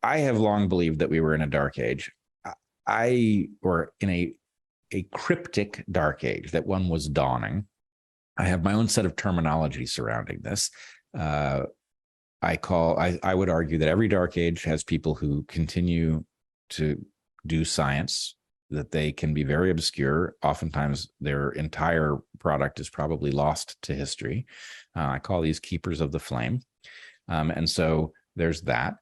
I have long believed that we were in a dark age. Or in a cryptic dark age, that one was dawning. I have my own set of terminology surrounding this. I would argue that every dark age has people who continue to do science, that they can be very obscure. Oftentimes their entire product is probably lost to history. I call these keepers of the flame. And so there's that.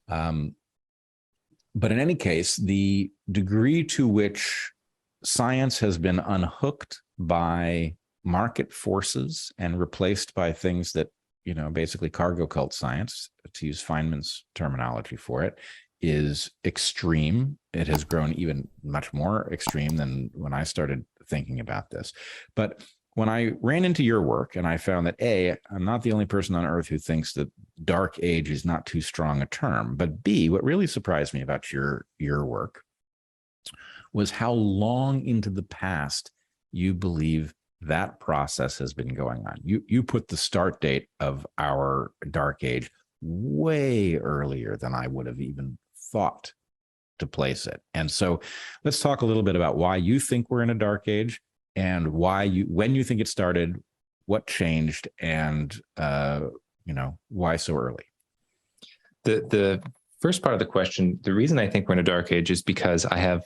But in any case, the degree to which science has been unhooked by market forces and replaced by things that, basically cargo cult science, to use Feynman's terminology for it, is extreme. It has grown even much more extreme than when I started thinking about this. But when I ran into your work and I found that, A, I'm not the only person on earth who thinks that dark age is not too strong a term, but B, what really surprised me about your work was how long into the past you believe that process has been going on. You put the start date of our dark age way earlier than I would have even thought to place it. And so let's talk a little bit about why you think we're in a dark age, and when you think it started, what changed, and why so early? The first part of the question, the reason I think we're in a dark age is because I have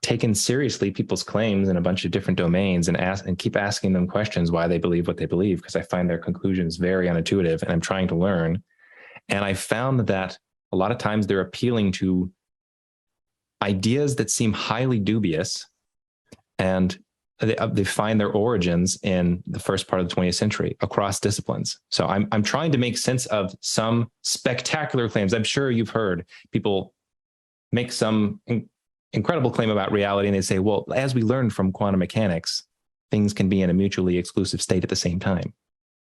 taken seriously people's claims in a bunch of different domains and keep asking them questions why they believe what they believe, because I find their conclusions very unintuitive and I'm trying to learn. And I found that a lot of times they're appealing to ideas that seem highly dubious, and they find their origins in the first part of the 20th century across disciplines. So I'm trying to make sense of some spectacular claims. I'm sure you've heard people make some incredible claim about reality, and they say, well, as we learned from quantum mechanics, things can be in a mutually exclusive state at the same time.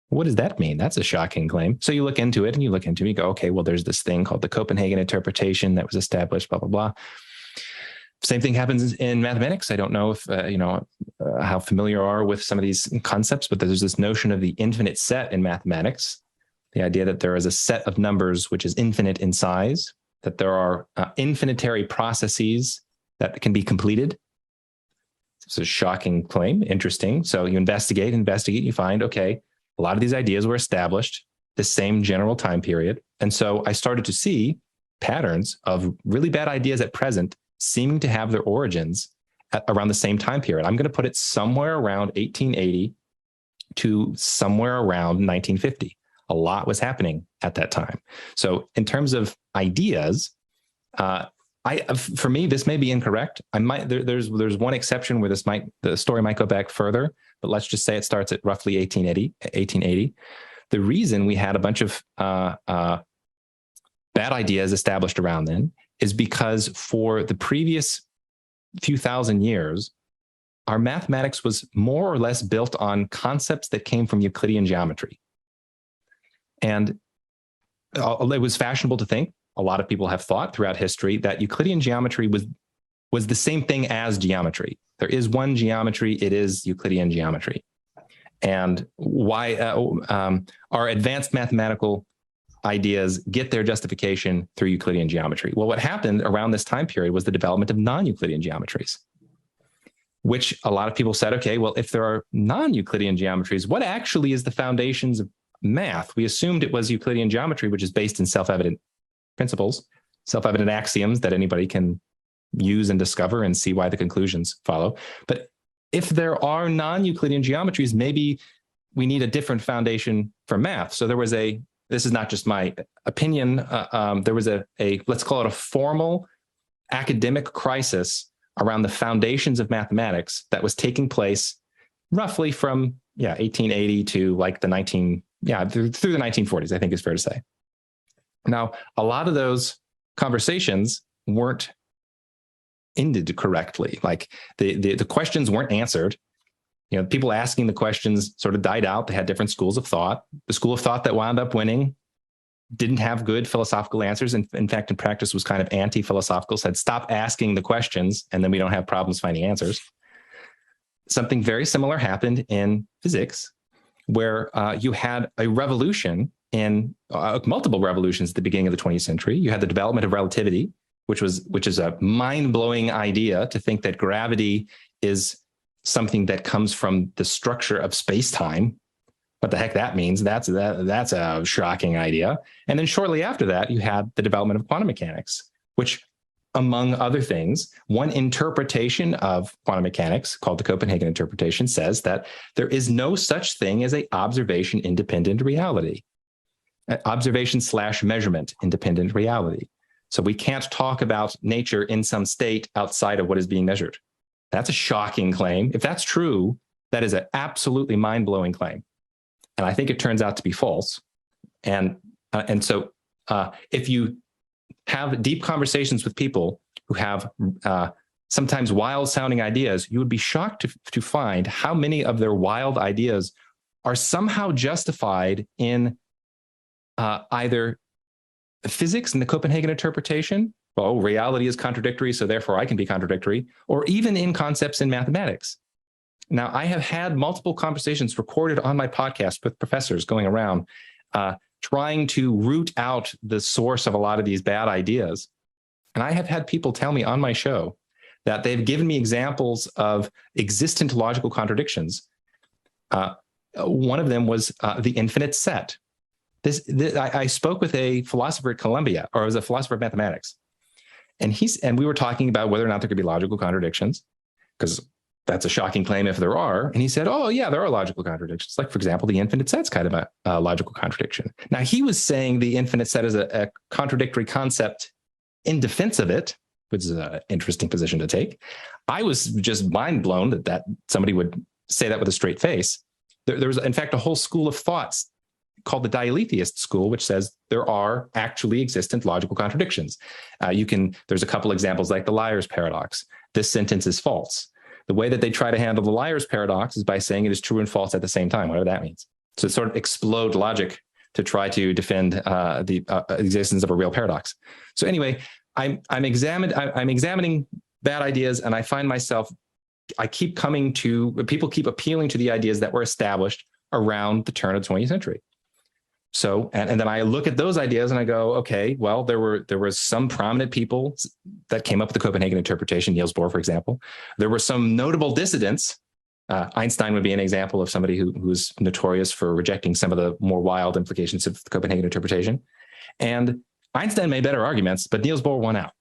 What does that mean? That's a shocking claim. So you look into it and you go, okay, well, there's this thing called the Copenhagen interpretation that was established, blah, blah, blah. Same thing happens in mathematics. I don't know if, how familiar you are with some of these concepts, but there's this notion of the infinite set in mathematics. The idea that there is a set of numbers which is infinite in size, that there are infinitary processes that can be completed. It's a shocking claim, interesting. So you investigate, you find, okay, a lot of these ideas were established the same general time period. And so I started to see patterns of really bad ideas at present seeming to have their origins at around the same time period. I'm going to put it somewhere around 1880 to somewhere around 1950. A lot was happening at that time. So in terms of ideas, for me, this may be incorrect. There's one exception where the story might go back further, but let's just say it starts at roughly 1880. The reason we had a bunch of bad ideas established around then is because for the previous few thousand years, our mathematics was more or less built on concepts that came from Euclidean geometry. And it was fashionable to think, a lot of people have thought throughout history, that Euclidean geometry was the same thing as geometry. There is one geometry, it is Euclidean geometry. And why our advanced mathematical ideas get their justification through Euclidean geometry. Well, what happened around this time period was the development of non-Euclidean geometries, which a lot of people said, okay, well, if there are non-Euclidean geometries, what actually is the foundations of math? We assumed it was Euclidean geometry, which is based in self-evident principles, self-evident axioms that anybody can use and discover and see why the conclusions follow. But if there are non-Euclidean geometries, maybe we need a different foundation for math. So there was this is not just my opinion, there was let's call it a formal academic crisis around the foundations of mathematics that was taking place roughly from 1880 to like through the 1940s, I think is fair to say. Now, a lot of those conversations weren't ended correctly. Like the questions weren't answered. People asking the questions sort of died out. They had different schools of thought. The school of thought that wound up winning didn't have good philosophical answers. And in fact, in practice was kind of anti-philosophical, said, stop asking the questions and then we don't have problems finding answers. Something very similar happened in physics, where you had a revolution in multiple revolutions at the beginning of the 20th century. You had the development of relativity, which is a mind-blowing idea to think that gravity is something that comes from the structure of space-time. What the heck that means? That's a shocking idea. And then shortly after that, you had the development of quantum mechanics, which, among other things, one interpretation of quantum mechanics, called the Copenhagen interpretation, says that there is no such thing as an observation-independent reality, observation/measurement independent reality. So we can't talk about nature in some state outside of what is being measured. That's a shocking claim. If that's true, that is an absolutely mind-blowing claim. And I think it turns out to be false. And so if you have deep conversations with people who have sometimes wild-sounding ideas, you would be shocked to find how many of their wild ideas are somehow justified in either physics and the Copenhagen interpretation. Oh, reality is contradictory, so therefore I can be contradictory, or even in concepts in mathematics. Now, I have had multiple conversations recorded on my podcast with professors going around trying to root out the source of a lot of these bad ideas. And I have had people tell me on my show that they've given me examples of existent logical contradictions. One of them was the infinite set. I spoke with a philosopher at Columbia, or it was a philosopher of mathematics. And we were talking about whether or not there could be logical contradictions, because that's a shocking claim if there are. And he said, oh, yeah, there are logical contradictions. Like, for example, the infinite set's kind of a logical contradiction. Now, he was saying the infinite set is a contradictory concept in defense of it, which is an interesting position to take. I was just mind blown that somebody would say that with a straight face. There was, in fact, a whole school of thoughts called the dialetheist school, which says there are actually existent logical contradictions. There's a couple examples like the liar's paradox. This sentence is false. The way that they try to handle the liar's paradox is by saying it is true and false at the same time, whatever that means. So sort of explode logic to try to defend the existence of a real paradox. So anyway, I'm examining bad ideas, and I find myself, people keep appealing to the ideas that were established around the turn of the 20th century. So, and then I look at those ideas and I go, okay, well, there were some prominent people that came up with the Copenhagen interpretation, Niels Bohr, for example. There were some notable dissidents. Einstein would be an example of somebody who's notorious for rejecting some of the more wild implications of the Copenhagen interpretation. And Einstein made better arguments, but Niels Bohr won out.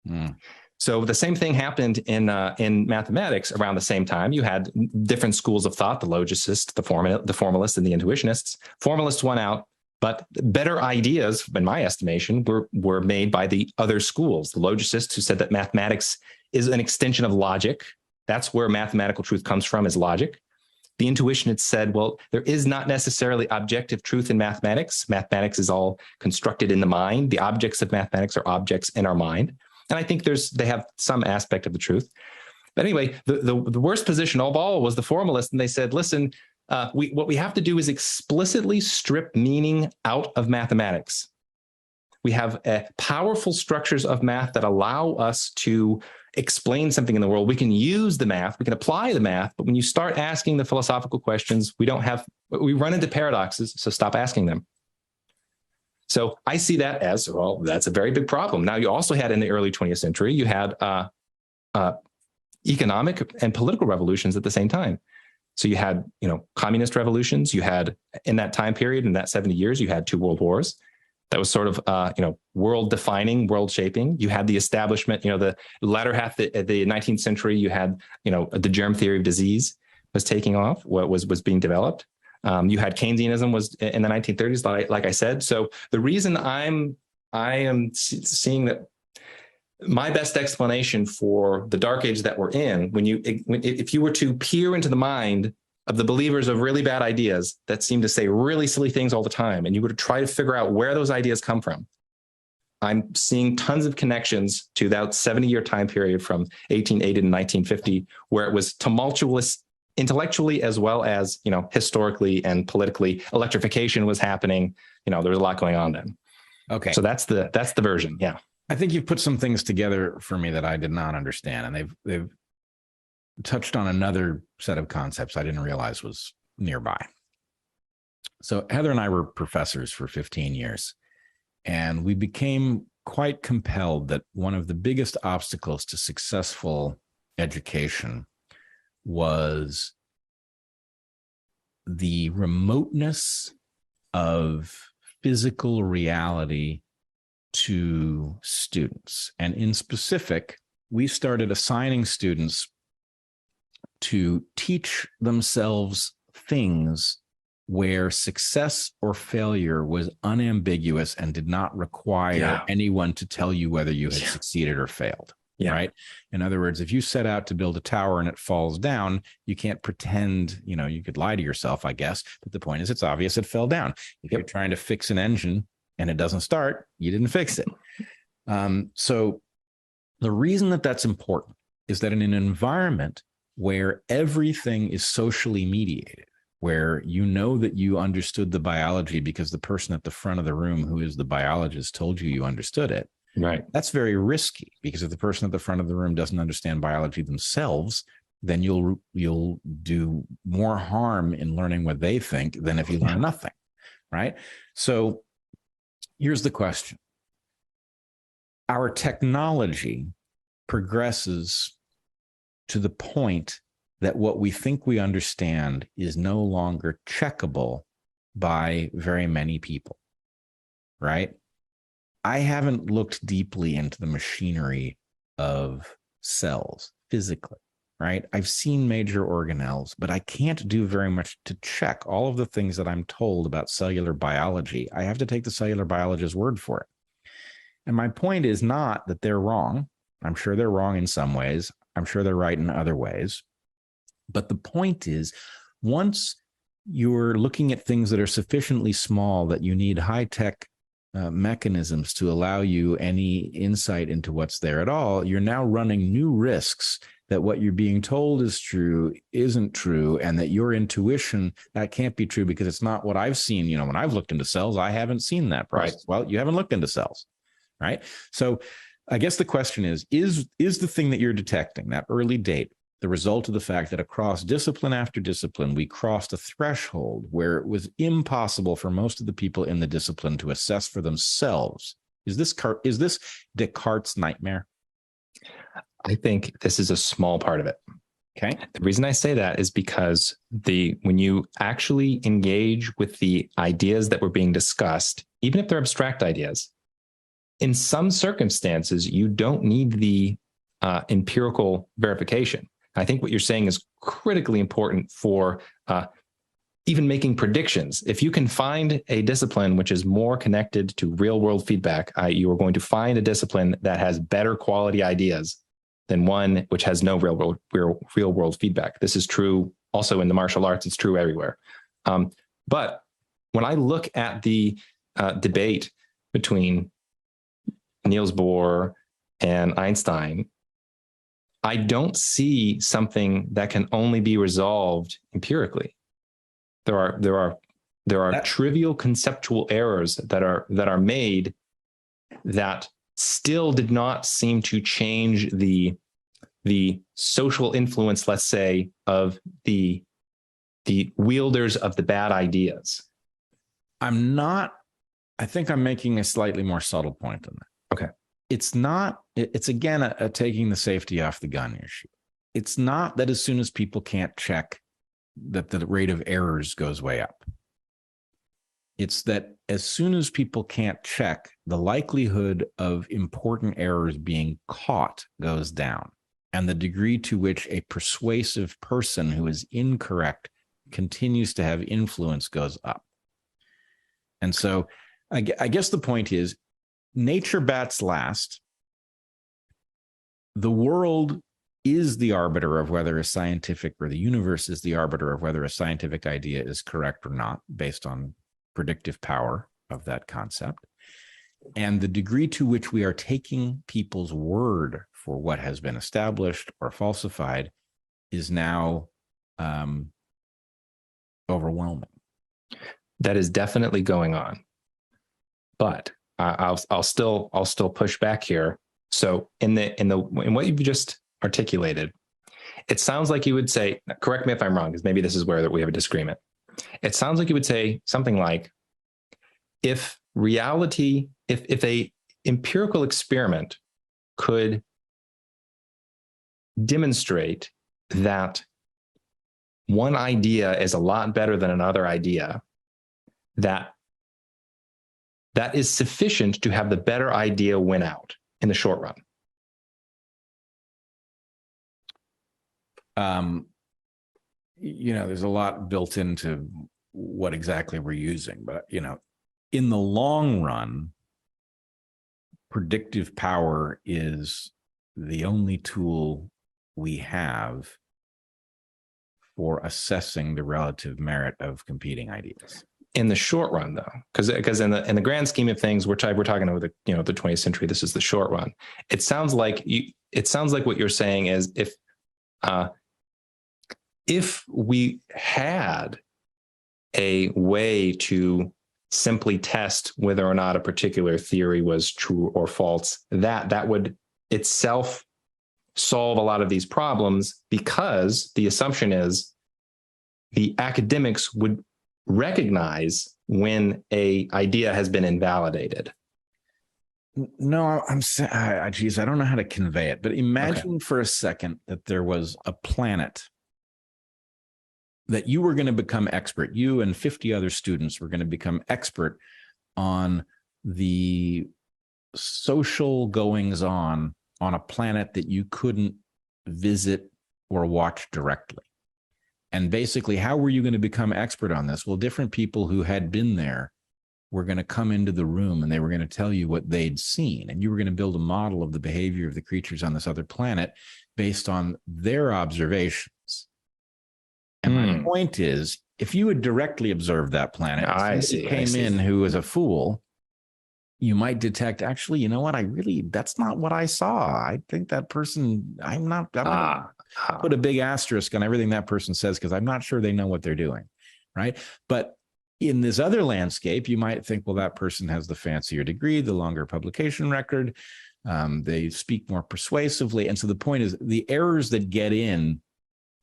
Mm. So the same thing happened in mathematics around the same time. You had different schools of thought: the logicists, the formalists, and the intuitionists. Formalists won out, but better ideas, in my estimation, were made by the other schools. The logicists, who said that mathematics is an extension of logic. That's where mathematical truth comes from, is logic. The intuitionists said, well, there is not necessarily objective truth in mathematics. Mathematics is all constructed in the mind. The objects of mathematics are objects in our mind. And I think they have some aspect of the truth. But anyway, the worst position of all was the formalist. And they said, listen, what we have to do is explicitly strip meaning out of mathematics. We have powerful structures of math that allow us to explain something in the world. We can use the math, we can apply the math, but when you start asking the philosophical questions, we run into paradoxes, so stop asking them. So I see that as, well, that's a very big problem. Now, you also had in the early 20th century, you had economic and political revolutions at the same time. So you had, communist revolutions. You had, in that time period, in that 70 years, you had 2 world wars. That was sort of, world defining, world shaping. You had the establishment, the latter half of the 19th century, you had, the germ theory of disease was taking off, was being developed. You had Keynesianism was in the 1930s, like I said. So the reason I am seeing that my best explanation for the dark age that we're in, if you were to peer into the mind of the believers of really bad ideas that seem to say really silly things all the time, and you were to try to figure out where those ideas come from, I'm seeing tons of connections to that 70-year time period from 1880 to 1950, where it was tumultuous intellectually as well as, historically and politically. Electrification was happening. There was a lot going on then. Okay. So that's the version. Yeah. I think you've put some things together for me that I did not understand, and they've touched on another set of concepts I didn't realize was nearby. So Heather and I were professors for 15 years, and we became quite compelled that one of the biggest obstacles to successful education was the remoteness of physical reality to students. And in specific, we started assigning students to teach themselves things where success or failure was unambiguous and did not require anyone to tell you whether you had succeeded or failed. Right. In other words, if you set out to build a tower and it falls down, you can't pretend, you could lie to yourself, I guess. But the point is, it's obvious it fell down. If you're trying to fix an engine and it doesn't start, you didn't fix it. So the reason that that's important is that in an environment where everything is socially mediated, where you know that you understood the biology because the person at the front of the room who is the biologist told you understood it. Right. That's very risky, because if the person at the front of the room doesn't understand biology themselves, then you'll do more harm in learning what they think than if you learn nothing. Right. So here's the question. Our technology progresses to the point that what we think we understand is no longer checkable by very many people. Right. I haven't looked deeply into the machinery of cells physically, right? I've seen major organelles, but I can't do very much to check all of the things that I'm told about cellular biology. I have to take the cellular biologist's word for it. And my point is not that they're wrong. I'm sure they're wrong in some ways. I'm sure they're right in other ways. But the point is, once you're looking at things that are sufficiently small that you need high-tech mechanisms to allow you any insight into what's there at all, you're now running new risks that what you're being told is true isn't true, and that your intuition, that can't be true because it's not what I've seen. When I've looked into cells, I haven't seen that process. Right. Well, you haven't looked into cells, right? So I guess the question is the thing that you're detecting, that early date, the result of the fact that across discipline after discipline, we crossed a threshold where it was impossible for most of the people in the discipline to assess for themselves? Is this Descartes' nightmare? I think this is a small part of it. Okay. The reason I say that is because when you actually engage with the ideas that were being discussed, even if they're abstract ideas, in some circumstances, you don't need the empirical verification. I think what you're saying is critically important for even making predictions. If you can find a discipline which is more connected to real world feedback, you are going to find a discipline that has better quality ideas than one which has no real world feedback. This is true also in the martial arts. It's true everywhere. But when I look at the debate between Niels Bohr and Einstein, I don't see something that can only be resolved empirically. There are trivial conceptual errors that are made that still did not seem to change the social influence, let's say, of the wielders of the bad ideas. I think I'm making a slightly more subtle point than that. Okay. It's again a taking the safety off the gun issue. It's not that as soon as people can't check, that the rate of errors goes way up. It's that as soon as people can't check, the likelihood of important errors being caught goes down, and the degree to which a persuasive person who is incorrect continues to have influence goes up. And so I guess the point is, nature bats last. The world is the arbiter of whether a scientific, or the universe is the arbiter of whether a scientific idea is correct or not, based on predictive power of that concept. And the degree to which we are taking people's word for what has been established or falsified is now overwhelming. That is definitely going on. But I'll still push back here. So in what you've just articulated, it sounds like you would say, correct me if I'm wrong, because maybe this is where we have a disagreement. It sounds like you would say something like, if a empirical experiment could demonstrate that one idea is a lot better than another idea, that is sufficient to have the better idea win out in the short run. There's a lot built into what exactly we're using, but, in the long run, predictive power is the only tool we have for assessing the relative merit of competing ideas. In the short run, though, because in the grand scheme of things, we're talking about the 20th century. This is the short run. It sounds like what you're saying is, if we had a way to simply test whether or not a particular theory was true or false, that would itself solve a lot of these problems, because the assumption is the academics would recognize when a idea has been invalidated. No, geez, I don't know how to convey it, but imagine for a second that there was a planet that you were going to become expert. You and 50 other students were going to become expert on the social goings on a planet that you couldn't visit or watch directly. And basically, how were you going to become expert on this? Well, different people who had been there were going to come into the room and they were going to tell you what they'd seen. And you were going to build a model of the behavior of the creatures on this other planet based on their observations. And my point is, if you had directly observed that planet, came in who was a fool, you might detect, actually, you know what? That's not what I saw. I think that person, I'm gonna put a big asterisk on everything that person says, because I'm not sure they know what they're doing. Right. But in this other landscape, you might think, well, that person has the fancier degree, the longer publication record. They speak more persuasively. And so the point is, the errors that get in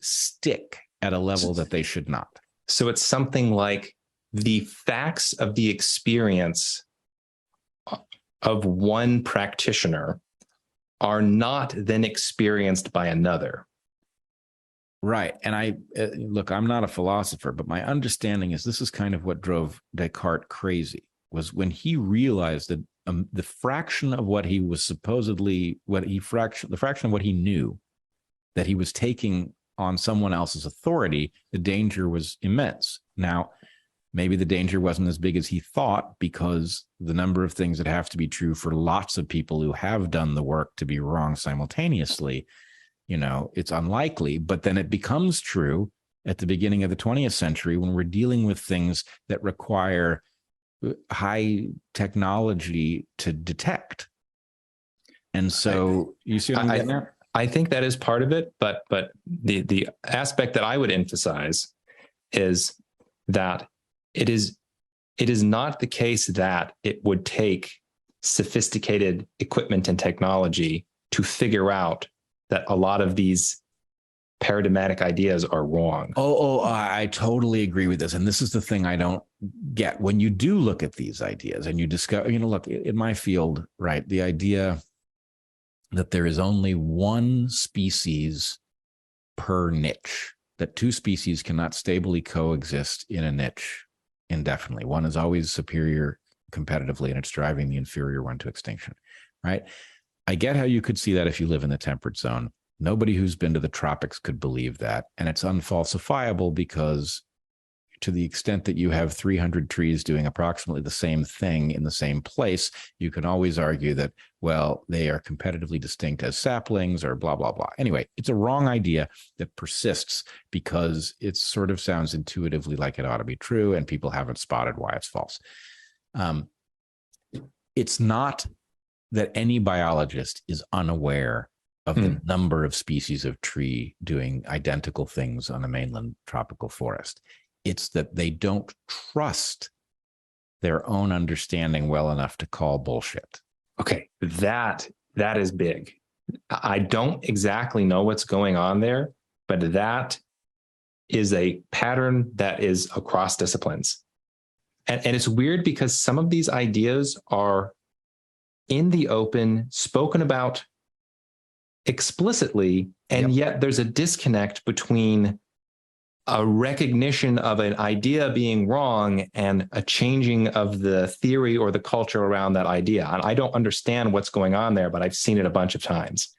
stick at a level that they should not. So it's something like the facts of the experience of one practitioner are not then experienced by another. Right. And look, I'm not a philosopher, but my understanding is this is kind of what drove Descartes crazy, was when he realized that the fraction of what he was the fraction of what he knew that he was taking on someone else's authority, the danger was immense. Now, maybe the danger wasn't as big as he thought, because the number of things that have to be true for lots of people who have done the work to be wrong simultaneously, it's unlikely. But then it becomes true at the beginning of the 20th century when we're dealing with things that require high technology to detect. And so you see what I'm getting at? I think that is part of it, but the aspect that I would emphasize is that it is not the case that it would take sophisticated equipment and technology to figure out that a lot of these paradigmatic ideas are wrong. I totally agree with this. And this is the thing I don't get. When you do look at these ideas and you discover, look, in my field, right, the idea that there is only one species per niche, that two species cannot stably coexist in a niche indefinitely. One is always superior competitively, and it's driving the inferior one to extinction, right? I get how you could see that if you live in the temperate zone. Nobody who's been to the tropics could believe that. And it's unfalsifiable, because to the extent that you have 300 trees doing approximately the same thing in the same place, you can always argue that, well, they are competitively distinct as saplings or blah, blah, blah. Anyway, it's a wrong idea that persists because it sort of sounds intuitively like it ought to be true, and people haven't spotted why it's false. It's not that any biologist is unaware of the number of species of tree doing identical things on a mainland tropical forest. It's that they don't trust their own understanding well enough to call bullshit. Okay, that is big. I don't exactly know what's going on there, but that is a pattern that is across disciplines. And it's weird because some of these ideas are in the open, spoken about explicitly, and yet there's a disconnect between a recognition of an idea being wrong and a changing of the theory or the culture around that idea. And I don't understand what's going on there, but I've seen it a bunch of times.